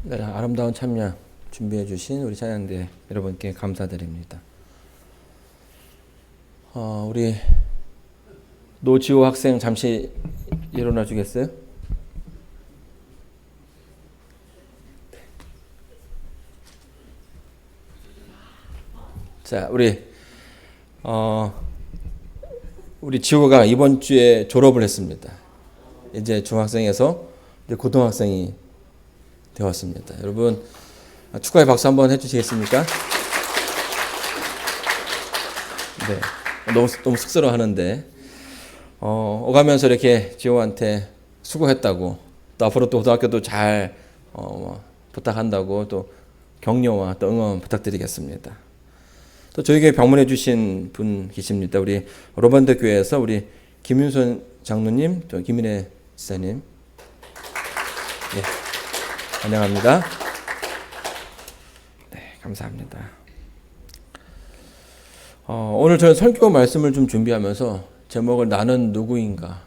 네, 아름다운 참여 준비해 주신 우리 찬양대 여러분께 감사드립니다. 우리 노지호 학생 잠시 일어나 주겠어요? 자, 우리 지호가 이번 주에 졸업을 했습니다. 이제 중학생에서 이제 고등학생이 되었습니다. 여러분 축하의 박수 한번 해주시겠습니까? 네, 너무 쑥스러워하는데 오가면서 이렇게 지호한테 수고했다고, 또 앞으로 또 고등학교도 잘 부탁한다고 또 격려와 또 응원 부탁드리겠습니다. 또 저에게 방문해 주신 분 계십니다. 우리 로반드 교회에서 우리 김윤선 장로님, 또 김인혜 지사님, 네, 환영합니다. 네, 감사합니다. 오늘 저는 설교 말씀을 좀 준비하면서 제목을 나는 누구인가,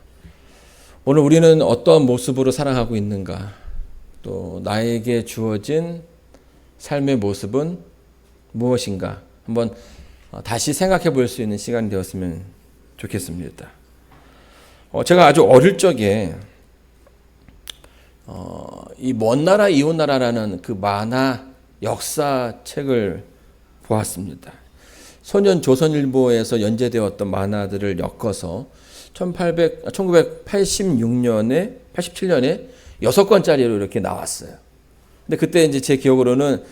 오늘 우리는 어떠한 모습으로 살아가고 있는가, 또 나에게 주어진 삶의 모습은 무엇인가 한번 다시 생각해 볼 수 있는 시간이 되었으면 좋겠습니다. 제가 아주 어릴 적에 이 먼 나라 이웃 나라라는 그 만화 역사책을 보았습니다. 소년 조선일보에서 연재되었던 만화들을 엮어서 1986년에 87년에 6권짜리로 이렇게 나왔어요. 근데 그때 이제 제 기억으로는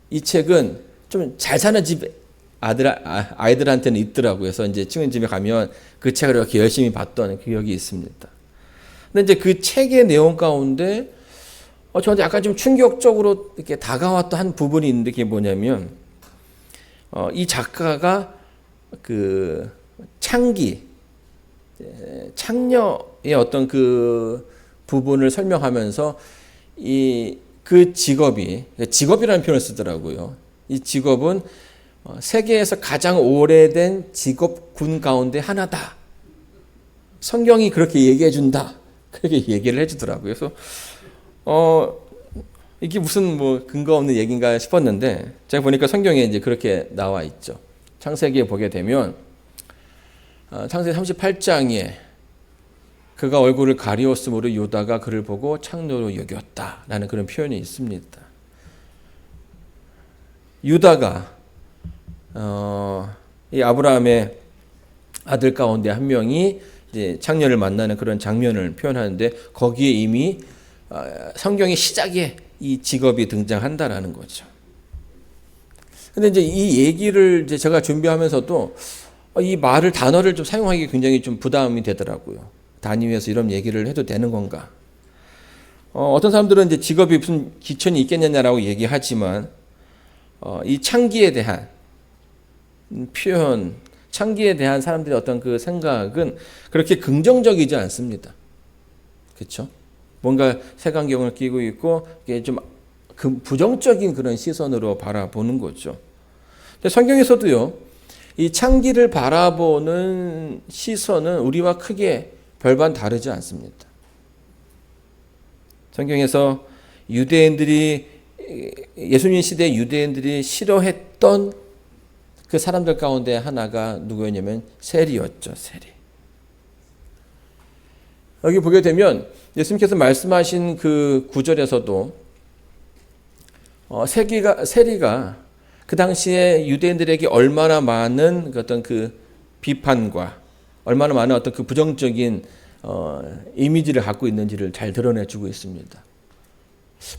이 책은 좀 잘 사는 집 아이들한테는 있더라고요. 그래서 이제 친구 집에 가면 그 책을 이렇게 열심히 봤던 기억이 있습니다. 근데 이제 그 책의 내용 가운데 저한테 약간 좀 충격적으로 이렇게 다가왔던 한 부분이 있는데, 그게 뭐냐면 이 작가가 그 창녀의 어떤 그 부분을 설명하면서 그 직업이라는 표현을 쓰더라고요. 이 직업은 세계에서 가장 오래된 직업군 가운데 하나다. 성경이 그렇게 얘기해 준다. 그렇게 얘기를 해주더라고요. 그래서 이게 무슨 뭐 근거 없는 얘기인가 싶었는데, 제가 보니까 성경에 이제 그렇게 나와 있죠. 창세기에 보게 되면 창세기 38장에 그가 얼굴을 가리웠으므로 유다가 그를 보고 창녀로 여겼다라는 그런 표현이 있습니다. 유다가 이 아브라함의 아들 가운데 한 명이 이제 창녀를 만나는 그런 장면을 표현하는데, 거기에 이미 성경의 시작에 이 직업이 등장한다라는 거죠. 근데 이제 이 얘기를 이제 제가 준비하면서도 이 단어를 좀 사용하기 굉장히 좀 부담이 되더라고요. 단위에서 이런 얘기를 해도 되는 건가? 어떤 사람들은 이제 직업이 무슨 기천이 있겠느냐라고 얘기하지만, 이 창기에 대한 표현, 창기에 대한 사람들의 어떤 그 생각은 그렇게 긍정적이지 않습니다. 그렇죠? 뭔가 색안경을 끼고 있고 이게 좀 부정적인 그런 시선으로 바라보는 거죠. 근데 성경에서도요, 이 창기를 바라보는 시선은 우리와 크게 별반 다르지 않습니다. 성경에서 예수님 시대 유대인들이 싫어했던 그 사람들 가운데 하나가 누구였냐면 세리였죠. 세리. 여기 보게 되면 예수님께서 말씀하신 그 구절에서도 세리가 그 당시에 유대인들에게 얼마나 많은 어떤 그 비판과 얼마나 많은 어떤 그 부정적인 이미지를 갖고 있는지를 잘 드러내주고 있습니다.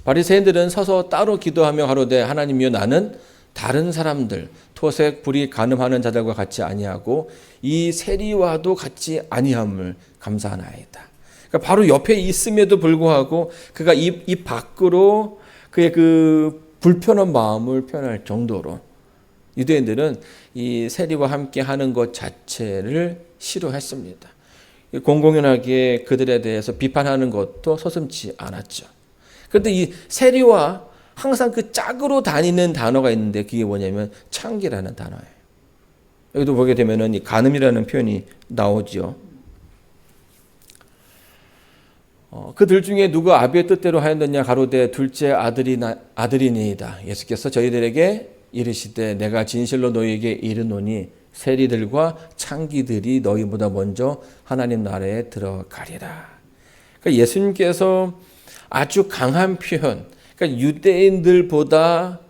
바리새인들은 서서 따로 기도하며 가로되 하나님이여, 나는 다른 사람들 토색 불이 간음하는 자들과 같이 아니하고 이 세리와도 같이 아니함을 감사하나이다. 그러니까 바로 옆에 있음에도 불구하고 그가 입 밖으로 그의 그 불편한 마음을 표현할 정도로 유대인들은 이 세리와 함께 하는 것 자체를 싫어했습니다. 공공연하게 그들에 대해서 비판하는 것도 서슴지 않았죠. 그런데 이 세리와 항상 그 짝으로 다니는 단어가 있는데, 그게 뭐냐면 창기라는 단어예요. 여기도 보게 되면은 이 간음이라는 표현이 나오죠. 그들 중에 누가 아비의 뜻대로 하였느냐 가로되 둘째 아들이니이다. 예수께서 저희들에게 이르시되 내가 진실로 너희에게 이르노니 세리들과 창기들이 너희보다 먼저 하나님 나라에 들어가리라. 그러니까 예수님께서 아주 강한 표현, 그러니까 유대인들보다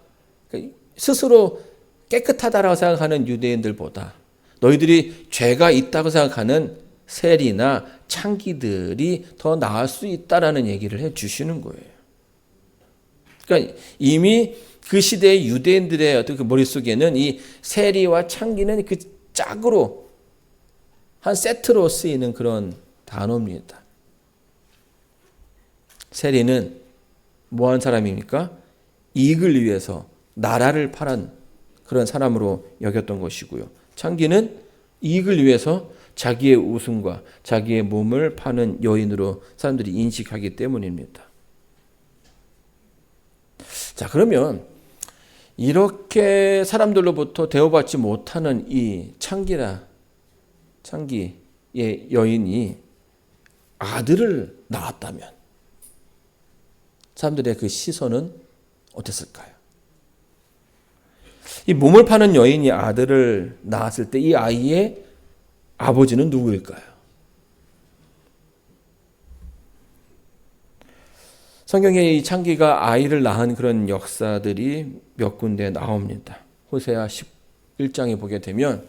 스스로 깨끗하다라고 생각하는 유대인들보다 너희들이 죄가 있다고 생각하는 세리나 창기들이 더 나을 수 있다라는 얘기를 해 주시는 거예요. 그러니까 이미 그 시대의 유대인들의 어떤 그 머릿속에는 이 세리와 창기는 그 짝으로 한 세트로 쓰이는 그런 단어입니다. 세리는 뭐한 사람입니까? 이익을 위해서 나라를 팔은 그런 사람으로 여겼던 것이고요. 창기는 이익을 위해서 자기의 웃음과 자기의 몸을 파는 여인으로 사람들이 인식하기 때문입니다. 자, 그러면 이렇게 사람들로부터 대우받지 못하는 이 창기의 여인이 아들을 낳았다면 사람들의 그 시선은 어땠을까요? 이 몸을 파는 여인이 아들을 낳았을 때 이 아이의 아버지는 누구일까요? 성경에 이 창기가 아이를 낳은 그런 역사들이 몇 군데 나옵니다. 호세아 11장에 보게 되면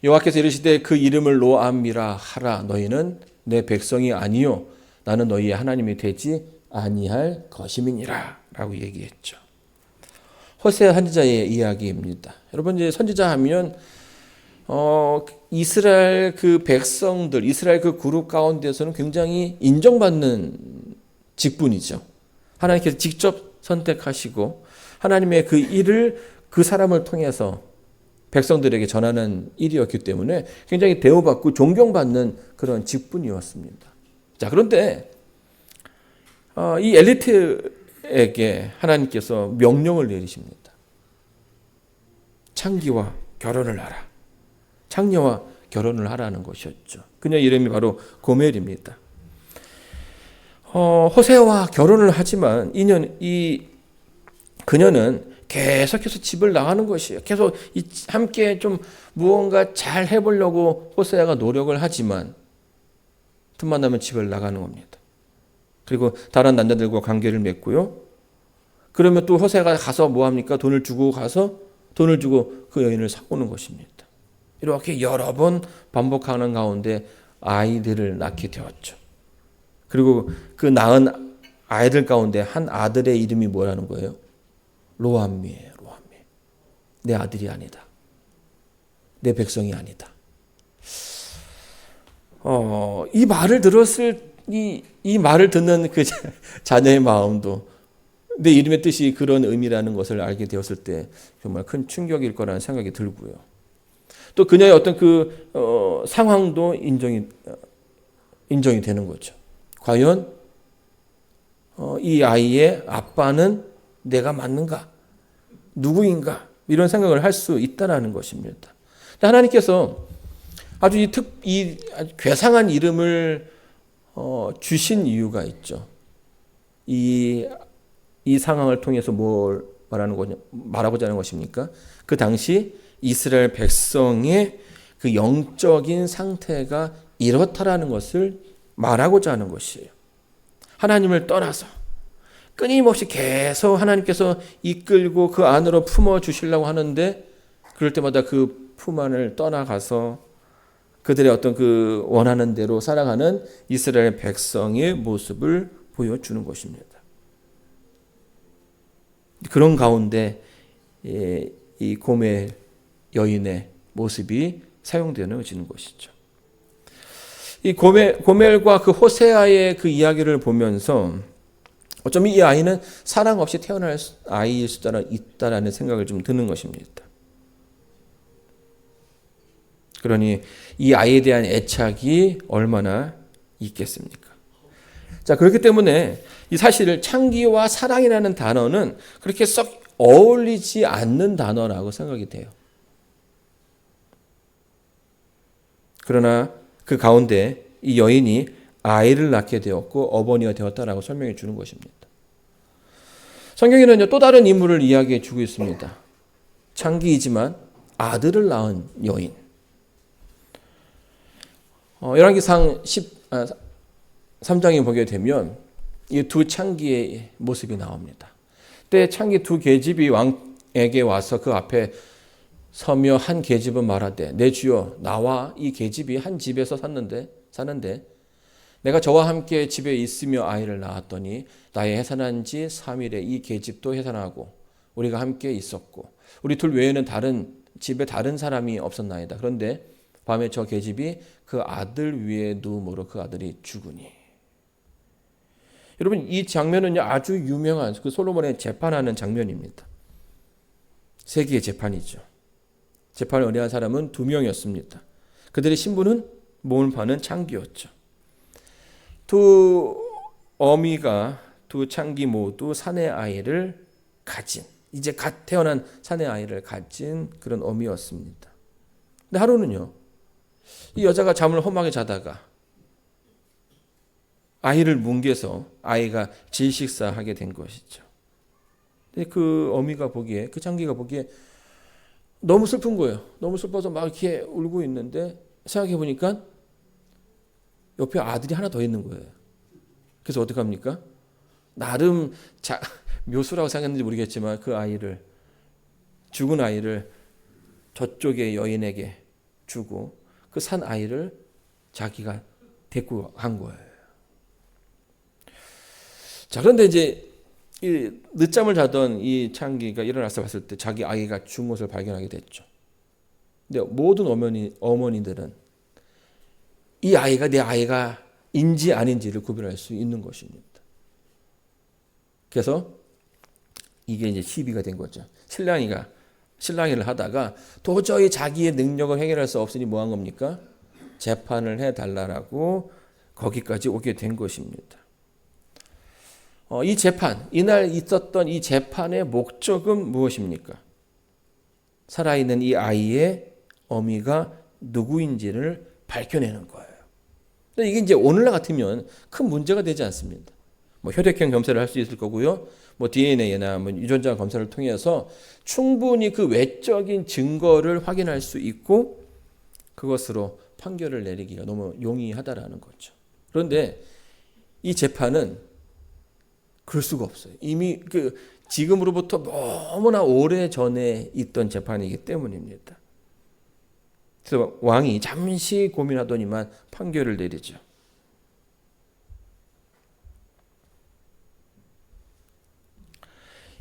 여호와께서 이르시되 그 이름을 로암이라 하라. 너희는 내 백성이 아니요 나는 너희의 하나님이 되지 아니할 것임이니라 라고 얘기했죠. 호세아 선지자의 이야기입니다. 여러분 이제 선지자 하면 이스라엘 그 백성들, 이스라엘 그 그룹 가운데서는 굉장히 인정받는 직분이죠. 하나님께서 직접 선택하시고 하나님의 그 일을 그 사람을 통해서 백성들에게 전하는 일이었기 때문에 굉장히 대우받고 존경받는 그런 직분이었습니다. 자, 그런데 이 엘리트에게 하나님께서 명령을 내리십니다. 창기와 결혼을 하라. 창녀와 결혼을 하라는 것이었죠. 그녀 이름이 바로 고멜입니다. 호세아와 결혼을 하지만 그녀는 계속해서 집을 나가는 것이에요. 계속 함께 좀 무언가 잘 해보려고 호세아가 노력을 하지만 틈만 나면 집을 나가는 겁니다. 그리고 다른 남자들과 관계를 맺고요. 그러면 또 호세아가 가서 뭐합니까? 돈을 주고 그 여인을 사오는 것입니다. 이렇게 여러 번 반복하는 가운데 아이들을 낳게 되었죠. 그리고 그 낳은 아이들 가운데 한 아들의 이름이 뭐라는 거예요? 로암미예요. 로암미. 내 아들이 아니다. 내 백성이 아니다. 이 말을 들었을 이 말을 듣는 그 자녀의 마음도 내 이름의 뜻이 그런 의미라는 것을 알게 되었을 때 정말 큰 충격일 거라는 생각이 들고요. 또 그녀의 어떤 그 상황도 인정이 되는 거죠. 과연 이 아이의 아빠는 내가 맞는가? 누구인가? 이런 생각을 할 수 있다라는 것입니다. 하나님께서 아주 이 괴상한 이름을 주신 이유가 있죠. 이 상황을 통해서 뭘 말하고자 하는 것입니까? 그 당시 이스라엘 백성의 그 영적인 상태가 이렇다라는 것을 말하고자 하는 것이에요. 하나님을 떠나서 끊임없이 계속 하나님께서 이끌고 그 안으로 품어 주시려고 하는데 그럴 때마다 그 품 안을 떠나가서 그들의 어떤 그 원하는 대로 살아가는 이스라엘 백성의 모습을 보여주는 것입니다. 그런 가운데 이 고멜 여인의 모습이 사용되는 것이죠. 이 고멜과 그 호세아의 그 이야기를 보면서 어쩌면 이 아이는 사랑 없이 태어날 아이일 수도 있다라는 생각을 좀 드는 것입니다. 그러니 이 아이에 대한 애착이 얼마나 있겠습니까? 자, 그렇기 때문에 이 사실을 창기와 사랑이라는 단어는 그렇게 썩 어울리지 않는 단어라고 생각이 돼요. 그러나 그 가운데 이 여인이 아이를 낳게 되었고 어머니가 되었다라고 설명해 주는 것입니다. 성경에는 또 다른 인물을 이야기해 주고 있습니다. 창기이지만 아들을 낳은 여인. 열왕기상 3장에 보게 되면 이 두 창기의 모습이 나옵니다. 그때 창기 두 계집이 왕에게 와서 그 앞에 서며 한 계집은 말하되 내 주여 나와 이 계집이 한 집에서 사는데 내가 저와 함께 집에 있으며 아이를 낳았더니 나의 해산한 지 3일에 이 계집도 해산하고 우리가 함께 있었고 우리 둘 외에는 집에 다른 사람이 없었나이다. 그런데 밤에 저 계집이 그 아들 위에 누움으로 그 아들이 죽으니. 여러분 이 장면은 아주 유명한 그 솔로몬의 재판하는 장면입니다. 세기의 재판이죠. 재판을 은혜한 사람은 2명이었습니다. 그들의 신분은 몸을 파는 창기였죠. 두 어미가 두 창기 모두 사내 아이를 가진 이제 갓 태어난 사내 아이를 가진 그런 어미였습니다. 근데 하루는요. 이 여자가 잠을 험하게 자다가 아이를 뭉개서 아이가 질식사하게 된 것이죠. 근데 그 어미가 보기에 그 창기가 보기에 너무 슬픈 거예요. 너무 슬퍼서 막 이렇게 울고 있는데 생각해 보니까 옆에 아들이 하나 더 있는 거예요. 그래서 어떻게 합니까? 나름 묘수라고 생각했는지 모르겠지만 그 아이를 죽은 아이를 저쪽의 여인에게 주고 그 산 아이를 자기가 데리고 간 거예요. 자, 그런데 이제 이 늦잠을 자던 이 창기가 일어나서 봤을 때 자기 아이가 죽은 것을 발견하게 됐죠. 근데 모든 어머니들은 이 아이가 내 아이가 인지 아닌지를 구별할 수 있는 것입니다. 그래서 이게 이제 시비가 된 거죠. 신랑이를 하다가 도저히 자기의 능력을 해결할 수 없으니 뭐 한 겁니까? 재판을 해달라고 거기까지 오게 된 것입니다. 이 재판, 이날 있었던 이 재판의 목적은 무엇입니까? 살아있는 이 아이의 어미가 누구인지를 밝혀내는 거예요. 근데 이게 이제 오늘날 같으면 큰 문제가 되지 않습니다. 뭐 혈액형 검사를 할 수 있을 거고요. 뭐 DNA나 뭐 유전자 검사를 통해서 충분히 그 외적인 증거를 확인할 수 있고 그것으로 판결을 내리기가 너무 용이하다라는 거죠. 그런데 이 재판은 그럴 수가 없어요. 이미 지금으로부터 너무나 오래 전에 있던 재판이기 때문입니다. 그래서 왕이 잠시 고민하더니만 판결을 내리죠.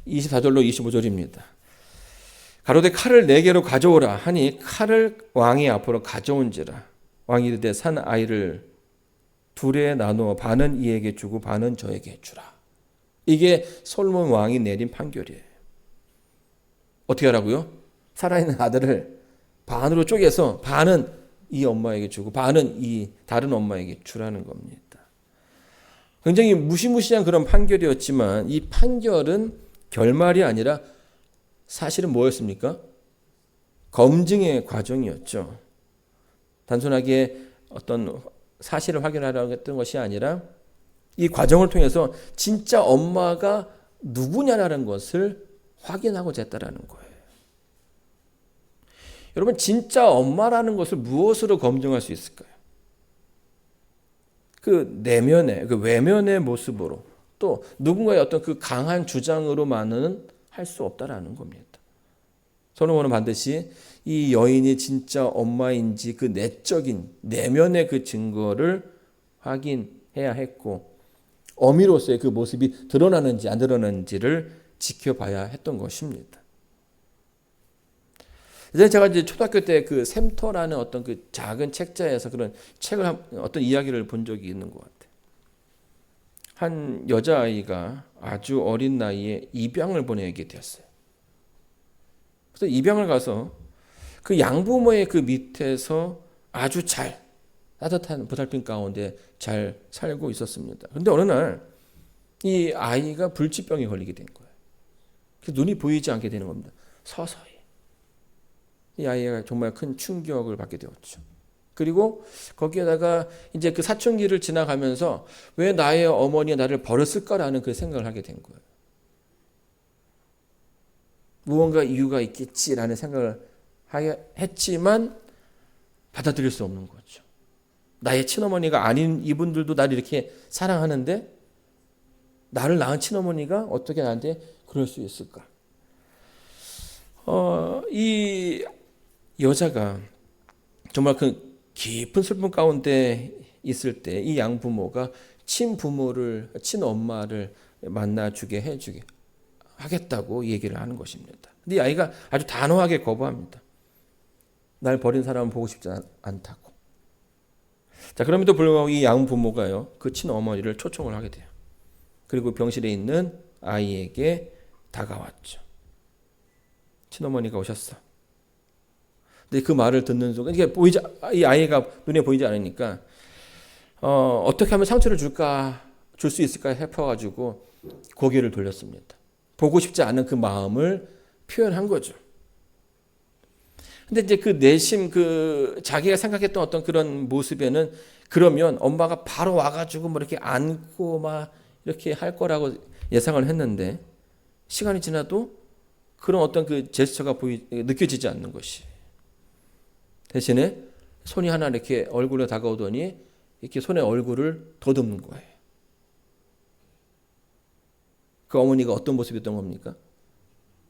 24절로 25절입니다. 가로되 칼을 4개로 가져오라 하니 칼을 왕이 앞으로 가져온지라. 왕이 이르되 산 아이를 둘에 나누어 반은 이에게 주고 반은 저에게 주라. 이게 솔로몬 왕이 내린 판결이에요. 어떻게 하라고요? 살아있는 아들을 반으로 쪼개서 반은 이 엄마에게 주고 반은 이 다른 엄마에게 주라는 겁니다. 굉장히 무시무시한 그런 판결이었지만 이 판결은 결말이 아니라 사실은 뭐였습니까? 검증의 과정이었죠. 단순하게 어떤 사실을 확인하려고 했던 것이 아니라 이 과정을 통해서 진짜 엄마가 누구냐라는 것을 확인하고자 했다라는 거예요. 여러분 진짜 엄마라는 것을 무엇으로 검증할 수 있을까요? 그 내면의, 그 외면의 모습으로 또 누군가의 어떤 그 강한 주장으로만은 할 수 없다라는 겁니다. 솔로몬은 반드시 이 여인이 진짜 엄마인지 그 내적인 내면의 그 증거를 확인해야 했고 어미로서의 그 모습이 드러나는지 안 드러나는지를 지켜봐야 했던 것입니다. 이제 제가 이제 초등학교 때 그 샘터라는 어떤 그 작은 책자에서 그런 책을 어떤 이야기를 본 적이 있는 것 같아요. 한 여자아이가 아주 어린 나이에 입양을 보내게 되었어요. 그래서 입양을 가서 그 양부모의 그 밑에서 아주 잘 따뜻한 보살핌 가운데 잘 살고 있었습니다. 그런데 어느 날 이 아이가 불치병에 걸리게 된 거예요. 그래서 눈이 보이지 않게 되는 겁니다. 서서히. 이 아이가 정말 큰 충격을 받게 되었죠. 그리고 거기에다가 이제 그 사춘기를 지나가면서 왜 나의 어머니가 나를 버렸을까라는 그 생각을 하게 된 거예요. 무언가 이유가 있겠지라는 생각을 했지만 받아들일 수 없는 거죠. 나의 친어머니가 아닌 이분들도 나를 이렇게 사랑하는데 나를 낳은 친어머니가 어떻게 나한테 그럴 수 있을까? 이 여자가 정말 그 깊은 슬픔 가운데 있을 때 이 양부모가 친부모를, 친엄마를 만나주게 해주게 하겠다고 얘기를 하는 것입니다. 근데 이 아이가 아주 단호하게 거부합니다. 날 버린 사람은 보고 싶지 않다고. 자, 그럼에도 불구하고 이 양부모가요, 그 친어머니를 초청을 하게 돼요. 그리고 병실에 있는 아이에게 다가왔죠. 친어머니가 오셨어. 근데 그 말을 듣는 순간, 이게 이 아이가 눈에 보이지 않으니까, 어떻게 하면 상처를 줄 수 있을까 해퍼가지고 고개를 돌렸습니다. 보고 싶지 않은 그 마음을 표현한 거죠. 근데 이제 그 내심 자기가 생각했던 어떤 그런 모습에는 그러면 엄마가 바로 와가지고 뭐 이렇게 안고 막 이렇게 할 거라고 예상을 했는데 시간이 지나도 그런 어떤 그 제스처가 느껴지지 않는 것이. 대신에 손이 하나 이렇게 얼굴에 다가오더니 이렇게 손에 얼굴을 더듬는 거예요. 그 어머니가 어떤 모습이었던 겁니까?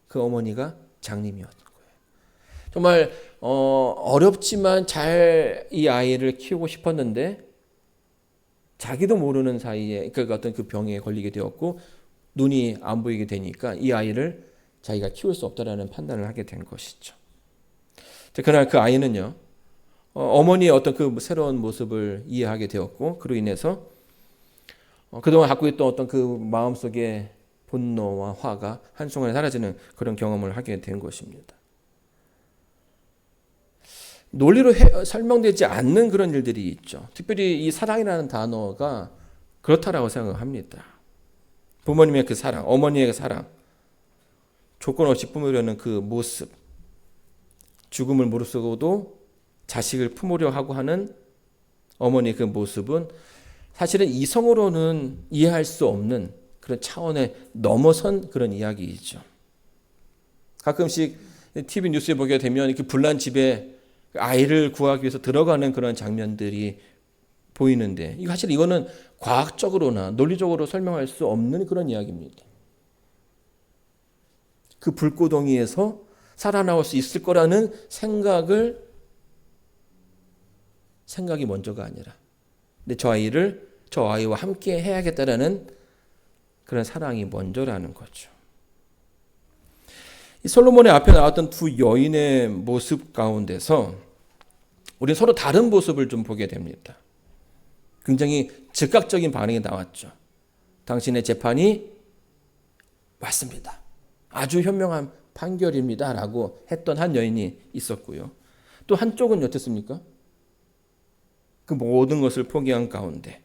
그 어머니가 장님이었던 거예요. 정말 어렵지만 잘 이 아이를 키우고 싶었는데 자기도 모르는 사이에 그 어떤 그 병에 걸리게 되었고 눈이 안 보이게 되니까 이 아이를 자기가 키울 수 없다라는 판단을 하게 된 것이죠. 그날 그 아이는요, 어머니의 어떤 그 새로운 모습을 이해하게 되었고 그로 인해서 그동안 갖고 있던 어떤 그 마음속의 분노와 화가 한순간에 사라지는 그런 경험을 하게 된 것입니다. 논리로 설명되지 않는 그런 일들이 있죠. 특별히 이 사랑이라는 단어가 그렇다라고 생각합니다. 부모님의 그 사랑, 어머니의 그 사랑, 조건 없이 품으려는 그 모습, 죽음을 무릅쓰고도 자식을 품으려 하고 하는 어머니의 그 모습은 사실은 이성으로는 이해할 수 없는 그런 차원에 넘어선 그런 이야기이죠. 가끔씩 TV 뉴스에 보게 되면 이렇게 불난 집에 아이를 구하기 위해서 들어가는 그런 장면들이 보이는데 사실 이거는 과학적으로나 논리적으로 설명할 수 없는 그런 이야기입니다. 그 불구덩이에서 살아나올 수 있을 거라는 생각이 먼저가 아니라 근데 저 아이와 함께 해야겠다라는 그런 사랑이 먼저라는 거죠. 이 솔로몬의 앞에 나왔던 두 여인의 모습 가운데서 우리는 서로 다른 모습을 좀 보게 됩니다. 굉장히 즉각적인 반응이 나왔죠. 당신의 재판이 맞습니다. 아주 현명한 판결입니다. 라고 했던 한 여인이 있었고요. 또 한쪽은 어땠습니까? 그 모든 것을 포기한 가운데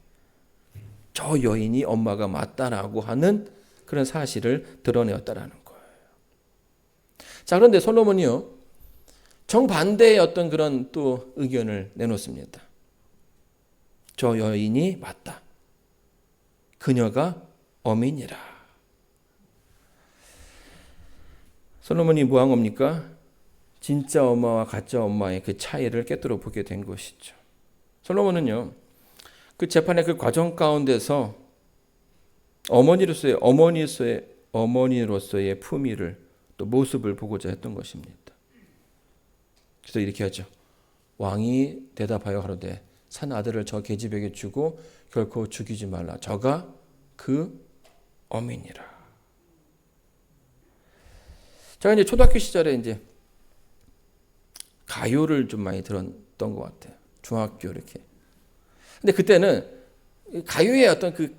저 여인이 엄마가 맞다라고 하는 그런 사실을 드러내었다라는 거예요. 자, 그런데 솔로몬이요, 정반대의 어떤 그런 또 의견을 내놓습니다. 저 여인이 맞다. 그녀가 어민이라. 솔로몬이 뭐 한 겁니까? 진짜 엄마와 가짜 엄마의 그 차이를 깨뜨려 보게 된 것이죠. 솔로몬은요, 그 재판의 그 과정 가운데서 어머니로서의 품위를 또 모습을 보고자 했던 것입니다. 그래서 이렇게 하죠. 왕이 대답하여 가로되 산 아들을 저 계집에게 주고 결코 죽이지 말라. 저가 그 어민이라. 제가 이제 초등학교 시절에 이제 가요를 좀 많이 들었던 것 같아요. 중학교 이렇게. 근데 그때는 가요의 어떤 그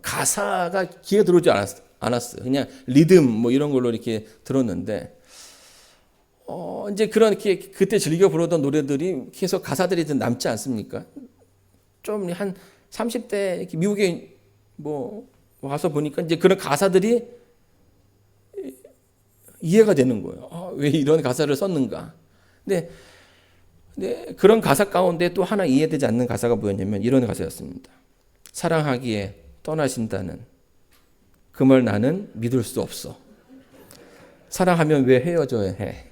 가사가 귀에 들어오지 않았어요. 그냥 리듬 뭐 이런 걸로 이렇게 들었는데, 이제 그런 그때 즐겨 부르던 노래들이 계속 가사들이 좀 남지 않습니까? 좀 한 30대 이렇게 미국에 뭐 와서 보니까 이제 그런 가사들이 이해가 되는 거예요. 왜 이런 가사를 썼는가? 근데 근데 그런 가사 가운데 또 하나 이해되지 않는 가사가 뭐였냐면 이런 가사였습니다. 사랑하기에 떠나신다는 그 말 나는 믿을 수 없어. 사랑하면 왜 헤어져야 해?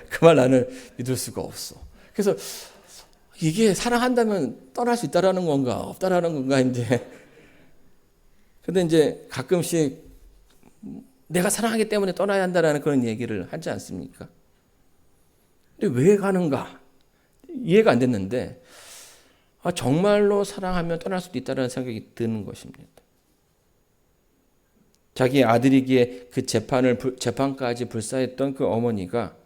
그 말 나는 믿을 수가 없어. 그래서 이게 사랑한다면 떠날 수 있다라는 건가 없다라는 건가 이제. 근데 이제 가끔씩 내가 사랑하기 때문에 떠나야 한다라는 그런 얘기를 하지 않습니까? 근데 왜 가는가? 이해가 안 됐는데 정말로 사랑하면 떠날 수도 있다는 생각이 드는 것입니다. 자기 아들이기에 그 재판까지 불사했던 그 어머니가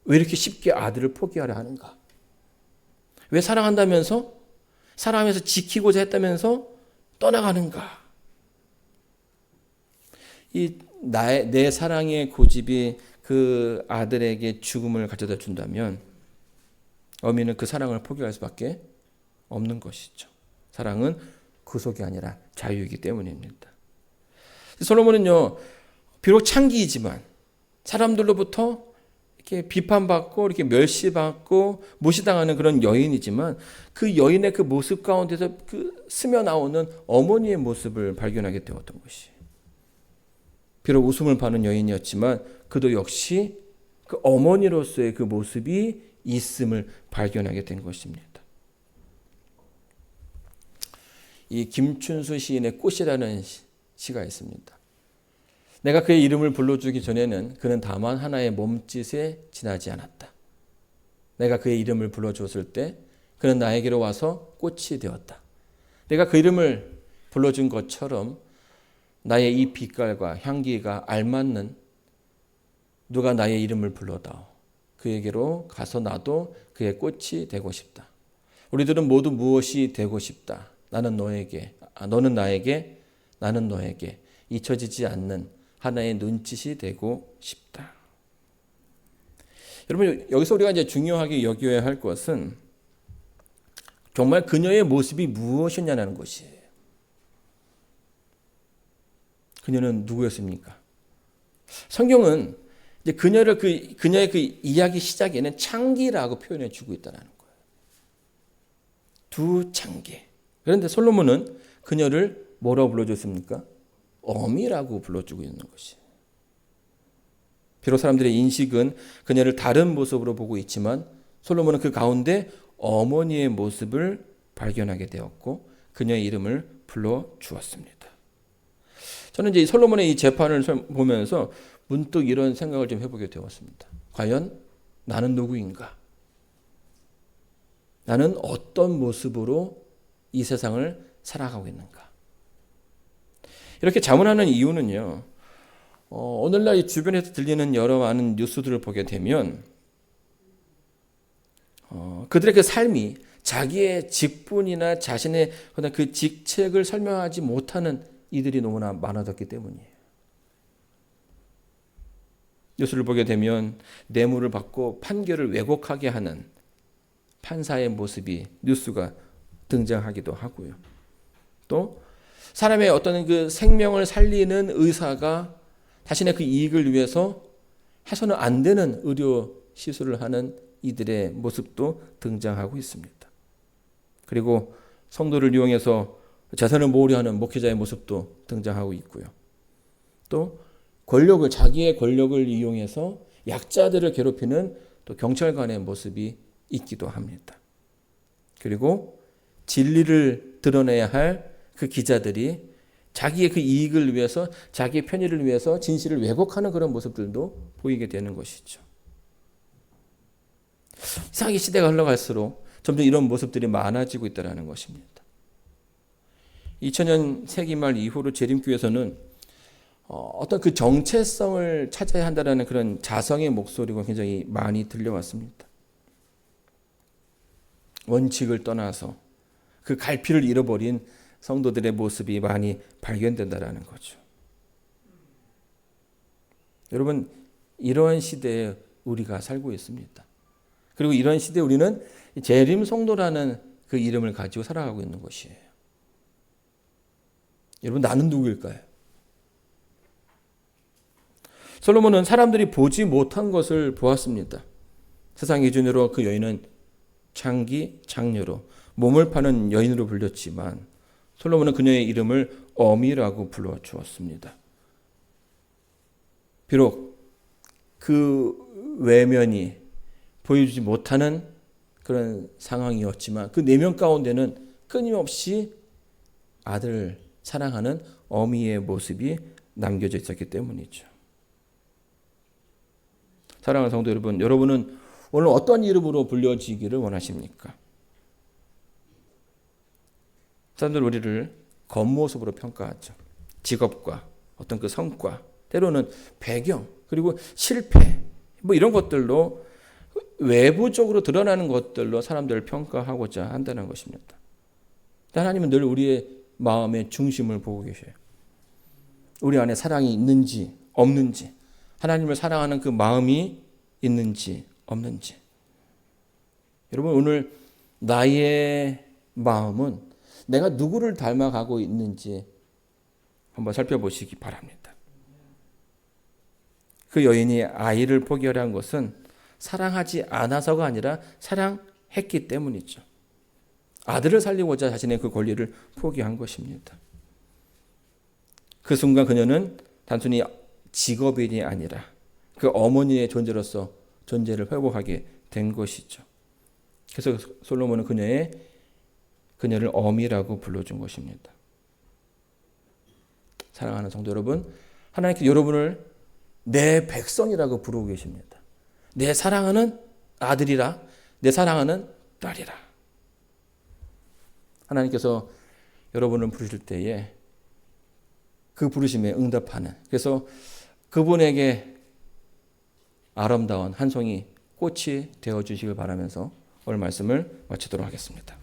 왜 이렇게 쉽게 아들을 포기하려 하는가? 왜 사랑한다면서 사랑하면서 지키고자 했다면서 떠나가는가? 내 사랑의 고집이 그 아들에게 죽음을 가져다 준다면 어미는 그 사랑을 포기할 수밖에 없는 것이죠. 사랑은 구속이 아니라 자유이기 때문입니다. 솔로몬은요, 비록 창기이지만 사람들로부터 이렇게 비판받고 이렇게 멸시받고 무시당하는 그런 여인이지만 그 여인의 그 모습 가운데서 그 스며 나오는 어머니의 모습을 발견하게 되었던 것이. 비록 웃음을 파는 여인이었지만 그도 역시 그 어머니로서의 그 모습이 있음을 발견하게 된 것입니다. 이 김춘수 시인의 꽃이라는 시가 있습니다. 내가 그의 이름을 불러주기 전에는 그는 다만 하나의 몸짓에 지나지 않았다. 내가 그의 이름을 불러주었을 때 그는 나에게로 와서 꽃이 되었다. 내가 그 이름을 불러준 것처럼 나의 이 빛깔과 향기가 알맞는 누가 나의 이름을 불러다오. 그에게로 가서 나도 그의 꽃이 되고 싶다. 우리들은 모두 무엇이 되고 싶다. 나는 너에게, 너는 나에게, 나는 너에게 잊혀지지 않는 하나의 눈짓이 되고 싶다. 여러분, 여기서 우리가 이제 중요하게 여겨야 할 것은 정말 그녀의 모습이 무엇이냐는 것이에요. 그녀는 누구였습니까? 성경은 이제 그녀의 그 이야기 시작에는 창기라고 표현해 주고 있다는 거예요. 두 창기. 그런데 솔로몬은 그녀를 뭐라고 불러줬습니까? 어미라고 불러주고 있는 것이에요. 비록 사람들의 인식은 그녀를 다른 모습으로 보고 있지만 솔로몬은 그 가운데 어머니의 모습을 발견하게 되었고 그녀의 이름을 불러주었습니다. 저는 이제 솔로몬의 이 재판을 보면서 문득 이런 생각을 좀 해보게 되었습니다. 과연 나는 누구인가? 나는 어떤 모습으로 이 세상을 살아가고 있는가? 이렇게 자문하는 이유는요. 오늘날 이 주변에서 들리는 여러 많은 뉴스들을 보게 되면 그들의 그 삶이 자기의 직분이나 자신의 그 직책을 설명하지 못하는 이들이 너무나 많아졌기 때문이에요. 뉴스를 보게 되면 뇌물을 받고 판결을 왜곡하게 하는 판사의 모습이 뉴스가 등장하기도 하고요. 또 사람의 어떤 그 생명을 살리는 의사가 자신의 그 이익을 위해서 해서는 안 되는 의료 시술을 하는 이들의 모습도 등장하고 있습니다. 그리고 성도를 이용해서 재산을 모으려 하는 목회자의 모습도 등장하고 있고요. 또 자기의 권력을 이용해서 약자들을 괴롭히는 또 경찰관의 모습이 있기도 합니다. 그리고 진리를 드러내야 할 그 기자들이 자기의 그 이익을 위해서 자기의 편의를 위해서 진실을 왜곡하는 그런 모습들도 보이게 되는 것이죠. 이상하게 시대가 흘러갈수록 점점 이런 모습들이 많아지고 있다는 것입니다. 2000년 세기말 이후로 재림교회에서는 어떤 그 정체성을 찾아야 한다는 그런 자성의 목소리가 굉장히 많이 들려왔습니다. 원칙을 떠나서 그 갈피를 잃어버린 성도들의 모습이 많이 발견된다는 거죠. 여러분, 이러한 시대에 우리가 살고 있습니다. 그리고 이런 시대에 우리는 재림 성도라는 그 이름을 가지고 살아가고 있는 것이에요. 여러분, 나는 누구일까요? 솔로몬은 사람들이 보지 못한 것을 보았습니다. 세상 기준으로 그 여인은 장기, 장녀로 몸을 파는 여인으로 불렸지만 솔로몬은 그녀의 이름을 어미라고 불러주었습니다. 비록 그 외면이 보여주지 못하는 그런 상황이었지만 그 내면 가운데는 끊임없이 아들을 사랑하는 어미의 모습이 남겨져 있었기 때문이죠. 사랑하는 성도 여러분, 여러분은 오늘 어떤 이름으로 불려지기를 원하십니까? 사람들 우리를 겉모습으로 평가하죠. 직업과 어떤 그 성과, 때로는 배경, 그리고 실패, 이런 것들로 외부적으로 드러나는 것들로 사람들을 평가하고자 한다는 것입니다. 하나님은 늘 우리의 마음의 중심을 보고 계셔요. 우리 안에 사랑이 있는지 없는지, 하나님을 사랑하는 그 마음이 있는지 없는지. 여러분, 오늘 나의 마음은 내가 누구를 닮아가고 있는지 한번 살펴보시기 바랍니다. 그 여인이 아이를 포기하려는 것은 사랑하지 않아서가 아니라 사랑했기 때문이죠. 아들을 살리고자 자신의 그 권리를 포기한 것입니다. 그 순간 그녀는 단순히 직업인이 아니라 그 어머니의 존재로서 존재를 회복하게 된 것이죠. 그래서 솔로몬은 그녀를 어미라고 불러준 것입니다. 사랑하는 성도 여러분, 하나님께서 여러분을 내 백성이라고 부르고 계십니다. 내 사랑하는 아들이라, 내 사랑하는 딸이라. 하나님께서 여러분을 부르실 때에 그 부르심에 응답하는, 그래서 그분에게 아름다운 한 송이 꽃이 되어주시길 바라면서 오늘 말씀을 마치도록 하겠습니다.